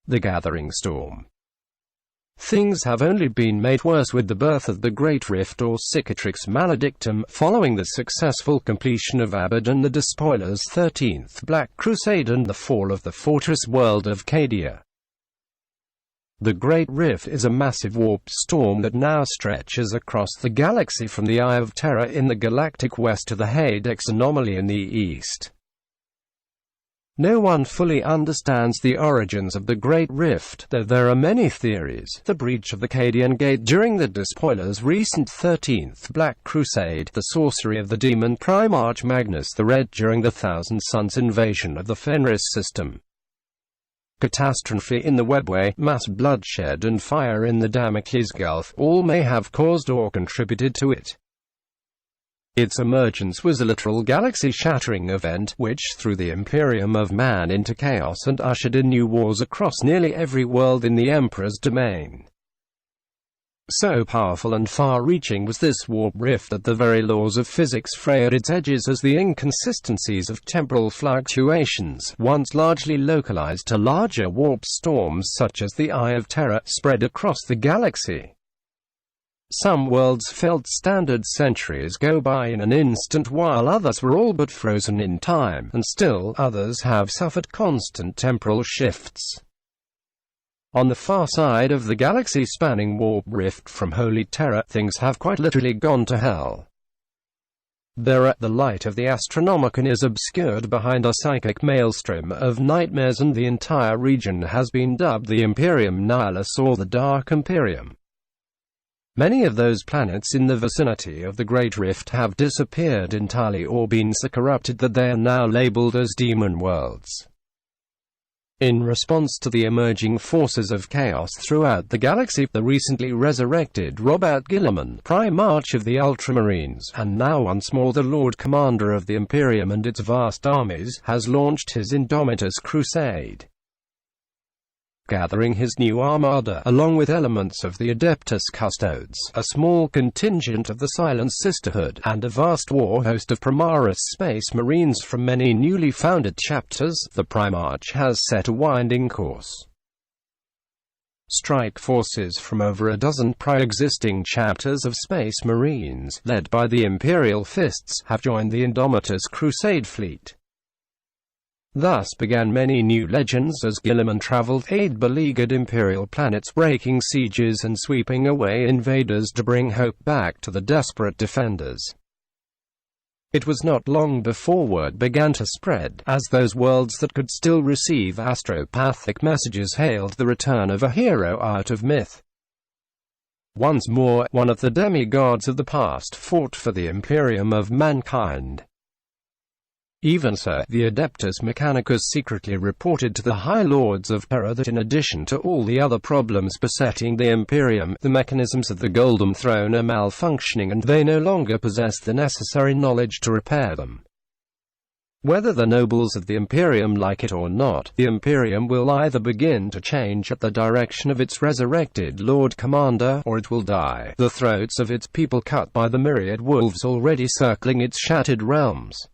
The Gathering Storm. Things have only been made worse with the birth of the Great Rift or Cicatrix Maledictum, following the successful completion of Abaddon the Despoiler's 13th Black Crusade and the fall of the Fortress World of Cadia. The Great Rift is a massive warp storm that now stretches across the galaxy from the Eye of Terror in the galactic west to the Hadex Anomaly in the east. No one fully understands the origins of the Great Rift, though there are many theories. The breach of the Cadian Gate during the Despoiler's recent 13th Black Crusade, the sorcery of the demon Primarch Magnus the Red during the Thousand Suns invasion of the Fenris System, catastrophe in the Webway, mass bloodshed and fire in the Damocles Gulf, all may have caused or contributed to it. Its emergence was a literal galaxy-shattering event, which threw the Imperium of Man into chaos and ushered in new wars across nearly every world in the Emperor's domain. So powerful and far-reaching was this warp rift that the very laws of physics frayed its edges as the inconsistencies of temporal fluctuations, once largely localized to larger warp storms such as the Eye of Terror, spread across the galaxy. Some worlds felt standard centuries go by in an instant, while others were all but frozen in time, and still others have suffered constant temporal shifts. On the far side of the galaxy-spanning warp rift from Holy Terror, things have quite literally gone to hell. There, the light of the Astronomicon is obscured behind a psychic maelstrom of nightmares, and the entire region has been dubbed the Imperium Nihilus or the Dark Imperium. Many of those planets in the vicinity of the Great Rift have disappeared entirely or been so corrupted that they are now labeled as demon worlds. In response to the emerging forces of chaos throughout the galaxy, the recently resurrected Robert Guilliman, Primarch of the Ultramarines, and now once more the Lord Commander of the Imperium and its vast armies, has launched his Indomitus Crusade. Gathering his new armada, along with elements of the Adeptus Custodes, a small contingent of the Silent Sisterhood, and a vast war host of Primaris Space Marines from many newly founded chapters, the Primarch has set a winding course. Strike forces from over a dozen pre-existing chapters of Space Marines, led by the Imperial Fists, have joined the Indomitus Crusade fleet. Thus began many new legends as Guilliman traveled to aid beleaguered Imperial planets, breaking sieges and sweeping away invaders to bring hope back to the desperate defenders. It was not long before word began to spread, as those worlds that could still receive astropathic messages hailed the return of a hero out of myth. Once more, one of the demigods of the past fought for the Imperium of mankind. Even so, the Adeptus Mechanicus secretly reported to the High Lords of Terror that in addition to all the other problems besetting the Imperium, the mechanisms of the Golden Throne are malfunctioning and they no longer possess the necessary knowledge to repair them. Whether the nobles of the Imperium like it or not, the Imperium will either begin to change at the direction of its resurrected Lord Commander, or it will die, the throats of its people cut by the myriad wolves already circling its shattered realms.